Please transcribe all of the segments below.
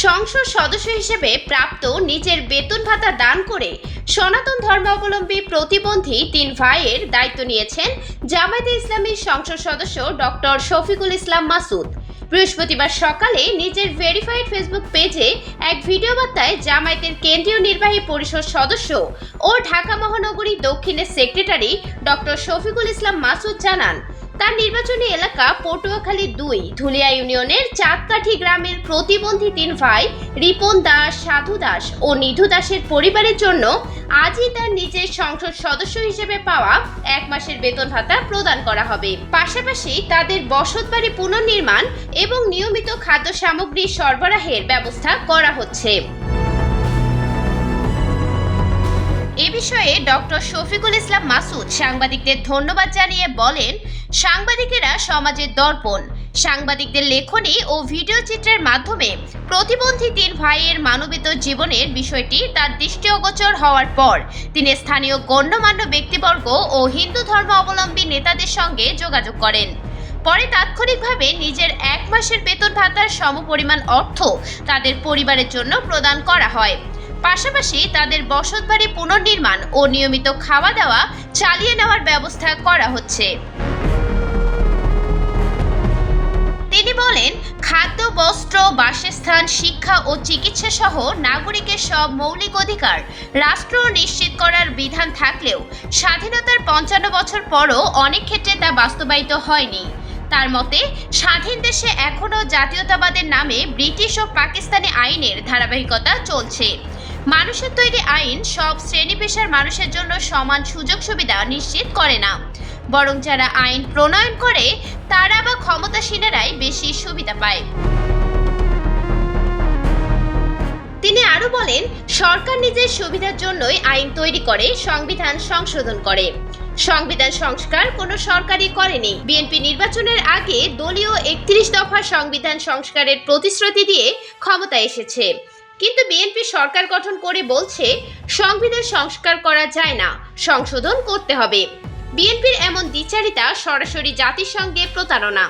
সংসদ সদস্য হিসেবে প্রাপ্ত নিজের বেতন ভাতা দান করে সনাতন ধর্মাবলম্বী প্রতিবন্ধী 3 ভাইয়ের দায়িত্ব নিয়েছেন জামায়াতে ইসলামীর সংসদ সদস্য ডক্টর শফিকুল ইসলাম মাসুদ। বৃহস্পতিবার সকালে নিজের ভেরিফাইড ফেসবুক পেজে এক ভিডিও বার্তায় জামায়াতের কেন্দ্রীয় নির্বাহী পরিষদ সদস্য ও ঢাকা মহানগরী দক্ষিণের সেক্রেটারি ডক্টর শফিকুল ইসলাম মাসুদ জানান, তার নির্বাচনী এলাকা পটুয়াখালী 2 ধুলিয়া ইউনিয়নের চাঁদকাঠি গ্রামের প্রতিবন্ধী 3 ভাই রিপন দাস, সাধু দাস ও নিধু দাসের পরিবারের জন্য আজই তার নিজের সংসদ সদস্য হিসেবে পাওয়া 1 মাসের বেতন ভাতা প্রদান করা হবে। পাশাপাশি তাদের বসতবাড়ি পুনর্নির্মাণ এবং নিয়মিত খাদ্য সামগ্রী সরবরাহের ব্যবস্থা করা হচ্ছে। এ বিষয়ে ডক্টর শফিকুল ইসলাম মাসুদ সাংবাদিকদের ধন্যবাদ জানিয়ে বলেন, সাংবাদিকেরা সমাজের দর্পণ। সাংবাদিকদের লেখনী ও ভিডিও চিত্রের মাধ্যমে প্রতিবন্ধী 3 ভাইয়ের মানবিত জীবনের বিষয়টি তার দৃষ্টি অগোচর হওয়ার পর তিনি স্থানীয় গণ্যমান্য ব্যক্তিবর্গ ও হিন্দু ধর্মাবলম্বী নেতাদের সঙ্গে যোগাযোগ করেন। পরে তাৎক্ষণিকভাবে নিজের 1 মাসের বেতন ভাতার সমপরিমাণ অর্থ তাদের পরিবারের জন্য প্রদান করা হয়। পাশাপাশি তাদের বসতবাড়ি পুনর্নির্মাণ ও নিয়মিত খাওয়া দাওয়া চালিয়ে নেওয়ার ব্যবস্থা করা হচ্ছে। তিনি বলেন, খাদ্য, বস্ত্র, বাসস্থান, শিক্ষা ও চিকিৎসা সহ নাগরিকের সব মৌলিক অধিকার রাষ্ট্র নিশ্চিত করার বিধান থাকলেও স্বাধীনতার 55 বছর পরও অনেক ক্ষেত্রে তা বাস্তবায়িত হয়নি। তার মতে, স্বাধীন দেশে এখনও জাতীয়তাবাদের নামে ব্রিটিশ ও পাকিস্তানি আইনের ধারাবাহিকতা চলছে। মানুষের তৈরি আইন সব শ্রেণী পেশার মানুষের জন্য সমান সুযোগ সুবিধা নিশ্চিত করে না, বরং যারা আইন প্রণয়ন করে তারা বা ক্ষমতাসীনেরাই বেশি সুবিধা পায়। তিনি আরো বলেন, সরকার নিজের সুবিধার জন্যই আইন তৈরি করে, সংবিধান সংশোধন করে। সংবিধান সংস্কার কোনো সরকারই করেনি। বিএনপি নির্বাচনের আগে দলীয় 31 দফা সংবিধান সংস্কারের প্রতিশ্রুতি দিয়ে ক্ষমতায় এসেছে, কিন্তু বিএনপি সরকার গঠন করে বলছে সংবিধান সংস্কার করা যায় না, সংশোধন করতে হবে। বিএনপির এমন দ্বিচারিতা সরাসরি জাতির সঙ্গে প্রতারণা।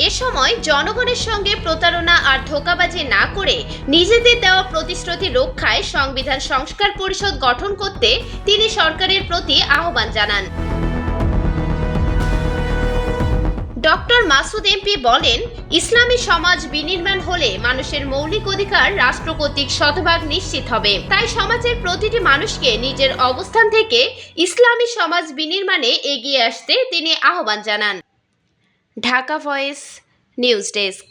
এ সময় জনগণের সঙ্গে প্রতারণা আর ধোঁকাবাজি না করে নিজেদের দেওয়া প্রতিশ্রুতি রক্ষায় সংবিধান সংস্কার পরিষদ গঠন করতে তিনি সরকারের প্রতি আহ্বান জানান। ডক্টর মাসুদ এমপি বলেন, ইসলামী সমাজ বিনির্মাণ হলে মানুষের মৌলিক অধিকার রাষ্ট্র কর্তৃক শতভাগ নিশ্চিত হবে। তাই সমাজের প্রতিটি মানুষকে নিজের অবস্থান থেকে ইসলামী সমাজ বিনির্মাণে এগিয়ে আসতে তিনি আহ্বান জানান। Dhaka voice news desk.